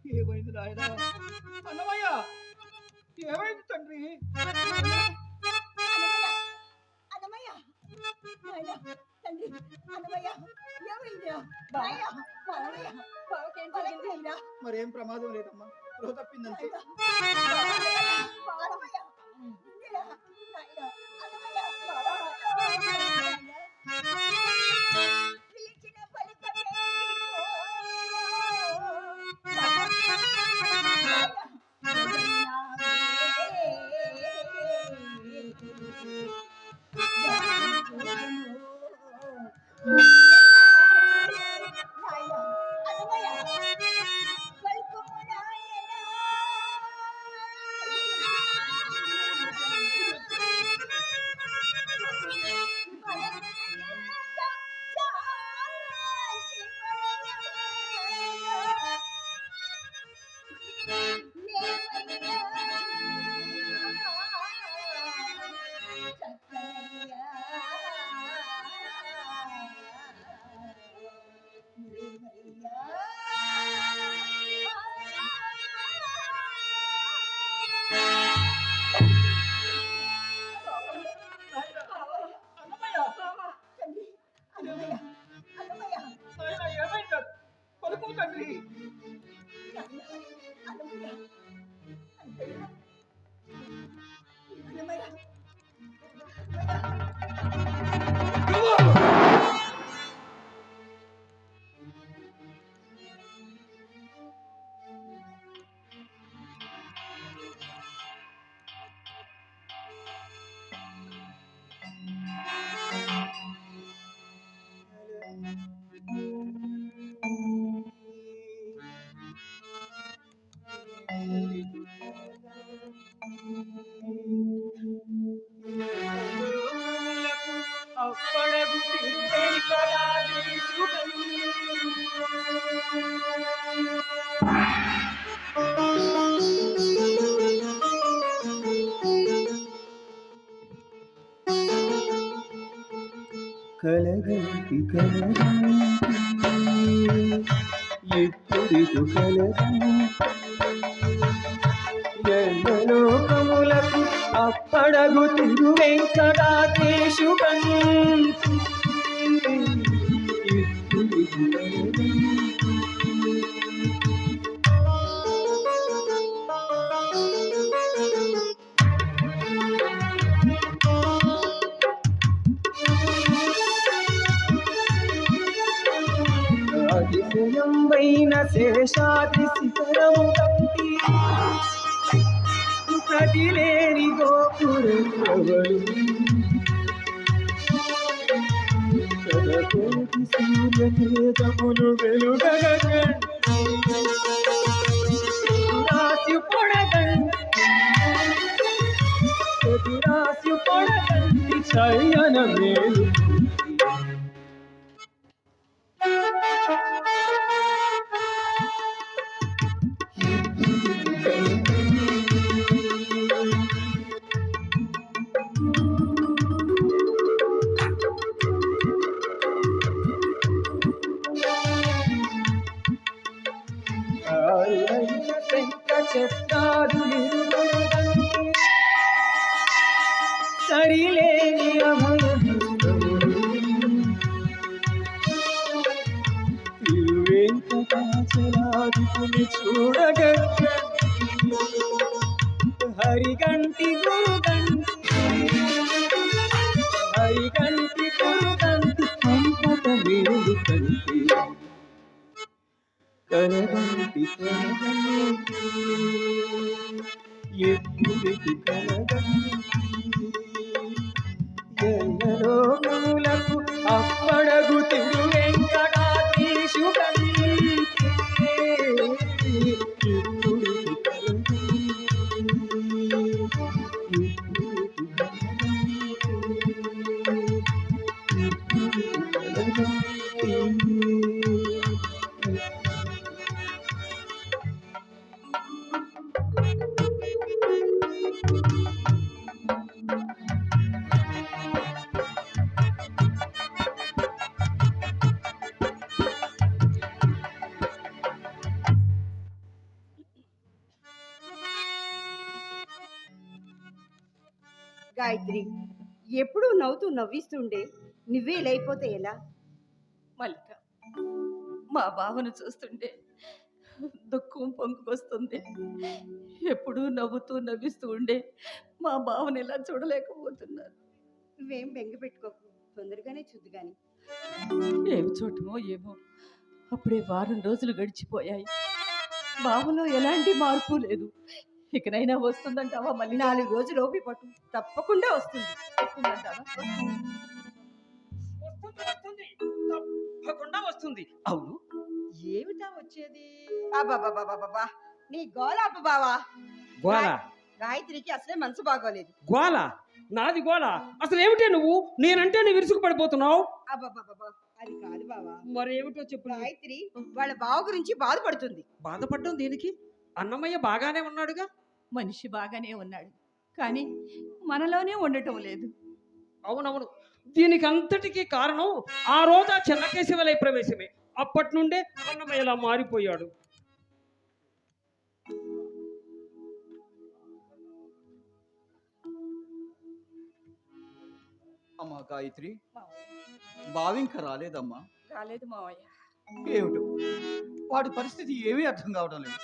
ఏమైంది నాయనా? అన్నమయ్య, ఏమైంది తండ్రి? అన్నమయ్య, నాయనా, తండ్రి, అన్నమయ్య, ఏమైందిరా? మరేం ప్రమాదం లేదమ్మా, స్పృహ తప్పిందంతే. కలగంటి ఎప్పుడిటు కలగంలోకములకు అప్పడగు తిరు వెంకటాద్రీషు అతిశయంబైన శేషాద్రి శిఖరము కంటి కటిలేని గోపురవరు శతకోటి సూర్యకేతములు వెలుగగరాసి పొడగంటి శయన మేలు సరిలేని వెంకటాచలాదిపుని చూడగ హరిగంటి గురుగంటి సంపద మేలు కంటి కలగంటి ఎప్పుడికి కలగంటిలోకములకు అప్పడగు తిరు వెంకటాద్రీషు గాయత్రి, ఎప్పుడూ నవ్వుతూ నవ్విస్తుండే నువ్వే లేకపోతే ఎలా? మల్లిక, మా బావను చూస్తుంటే దుఃఖం పొంగుకొస్తుంది. ఎప్పుడూ నవ్వుతూ నవ్విస్తూ ఉండే మా బావని ఇలా చూడలేకపోతున్నాను. నువ్వేం బెంగ పెట్టుకోకు, తొందరగానే చూద్దు గాని. ఏమి చూడటమో ఏమో, అప్పుడే వారం రోజులు గడిచిపోయాయి. బావలో ఎలాంటి మార్పు లేదు. ఇకనైనా వస్తుందంటావా? మళ్ళీ 4 రోజులు ఓపి పట్టు, తప్పకుండా వస్తుంది. వస్తుందంటావా? తప్పకుండా వస్తుంది. అవును, ఏమిటా వచ్చేది? అబ్బబ్బబ్బబ్బబ్బా, నీ గోలాప బావా. గోల గాయత్రికి అసలే మనసు బాగోలేదు. గోల నాది గోల. అసలు ఏమిటే నువ్వు? నేనంటే నువ్వు విరుసుకు పడిపోతున్నావు. అబ్బబ్బబ్బబ్బా, అది కాదు బావా. మరేమిటో చెప్పు. గాయత్రి వాళ్ళ బావ గురించి బాధపడుతుంది. బాధపడ్డం దేనికి? అన్నమయ్య బాగానే ఉన్నాడుగా. మనిషి బాగానే ఉన్నాడు, కానీ మనలోనే ఉండటం లేదు. అవునవును, దీనికి అంతటికీ కారణం ఆ రోజు ఆ చెన్నకేశవలై ప్రవేశమే. అప్పటి నుండే అన్నమయ్యలా మారిపోయాడు. అమ్మా గాయత్రి, మావయ్య, బావింక రాలేదమ్మా. రాలేదు మావయ్య. ఏమిటో వాడి పరిస్థితి ఏమీ అర్థం కావడం లేదు.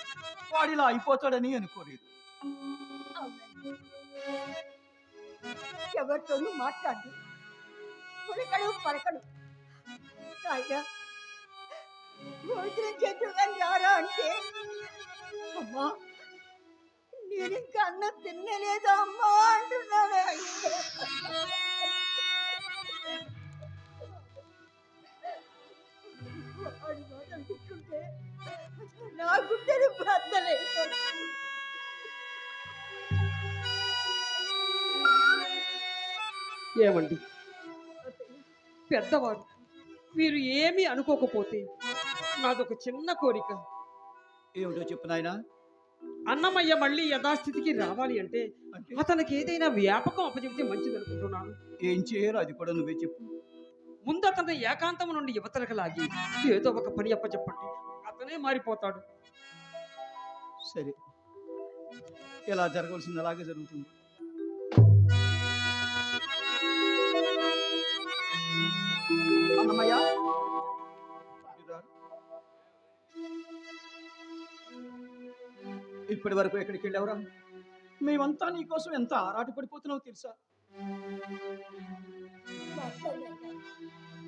వాడు ఇలా అయిపోతాడని అనుకోలేదు. అవునండి, ఎవరితోనూ మాట్లాడు, పులకడు పలకడు. ఆయన భోజనం చేద్దాం రారా అంటే, అమ్మా నేను ఇంకా అన్నం తినలేదా అమ్మా అంటున్నాడు. వాడి మాటలు వింటుంటే నా గుండెలు బద్దలేదు. ఏమండి పెద్దవారు, మీరు ఏమీ అనుకోకపోతే నాదొక చిన్న కోరిక. ఏమిటో చెప్పు నాయనా. అన్నమయ్య మళ్ళీ యథాస్థితికి రావాలి అంటే అంటే అతనికి ఏదైనా వ్యాపకం అప్పచెబితే మంచిది అనుకుంటున్నాను. ఏం చేయాలో అది కూడా నువ్వే చెప్పు. ముందు అతని ఏకాంతం నుండి యువతలకు లాగి ఏదో ఒక పని అప్పచెప్పండి, అతనే మారిపోతాడు. సరే, ఎలా జరగవలసింది అలాగే జరుగుతుంది. అన్నమయ్య, ఇప్పటి వరకు ఎక్కడికి వెళ్ళావురా? మేమంతా నీకోసం ఎంత ఆరాట పడిపోతున్నావు తెలుసా?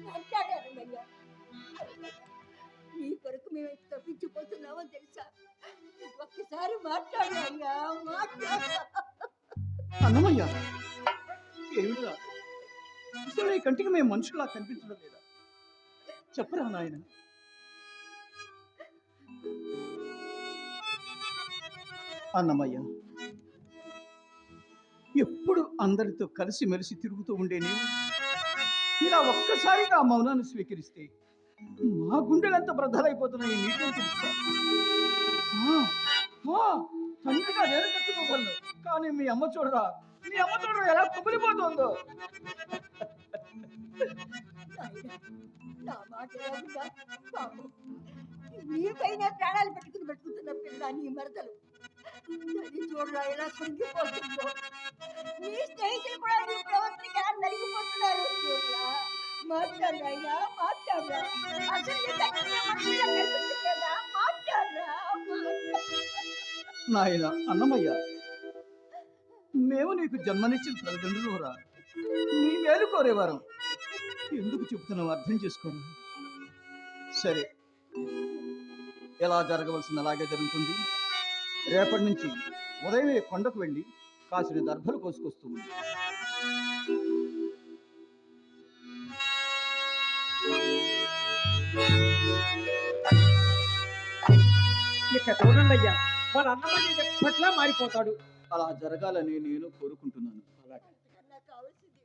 మాట్లాడారయ్యా, నీ కొరకు మేము తప్పించిపోతున్నామో తెలుసా? ఒక్కసారి మాట్లాడాయ్యా, మాట్లాడా. అన్నమయ్య, ఏమిటిరా? అసలు నీ కంటికి మేము మనుషులా కనిపించడం లేదా? చెప్పరా నాయన. అన్నమయ్య, ఎప్పుడు అందరితో కలిసి మెలిసి తిరుగుతూ ఉండే నీవు ఇలా ఒక్కసారిగా ఆ మౌనాన్ని స్వీకరిస్తే మా గుండెలంతా బ్రద్దలైపోతున్నాయి. నీకు తెలుసా? తండ్రిగా నేను తట్టుకోగలను, కానీ మీ అమ్మ చూడరా, మీ అమ్మ చూడరా ఎలా కుమిలిపోతుందో. నా మాట రాదుగా పాపం, నీపైన ప్రాణాలు పెట్టుకున్న పిల్ల నీ మరదలు. అది చూడరా ఎలా కృంగిపోతుందో. నీ స్నేహితులు కూడా నీ ప్రవర్తనకి ఎలా నలిగిపోతున్నారు. చూడరా, మాట్లాడరా, మాట్లాడరా. అసలు నీ దగ్గర మనుషులా కనిపించట్లేదా? మాట్లాడరా. నాయన అన్నమయ్య, మేము నీకు జన్మనిచ్చిన తల్లిదండ్రులు రా, నీ మేలు కోరేవారం. ఎందుకు చెప్తున్నావు అర్థం చేసుకోరా. సరే, ఎలా జరగవలసింది అలాగే జరుగుతుంది. రేపటి నుంచి ఉదయమే కొండకు వెళ్ళి కాసిన దర్భలు కోసుకొస్తుంది. ఇక చూడండి అయ్యా, వాళ్ళ అన్నమయ్య ఎప్పట్లా మారిపోతాడు. అలా జరగాలని నేను కోరుకుంటున్నాను. కావాల్సింది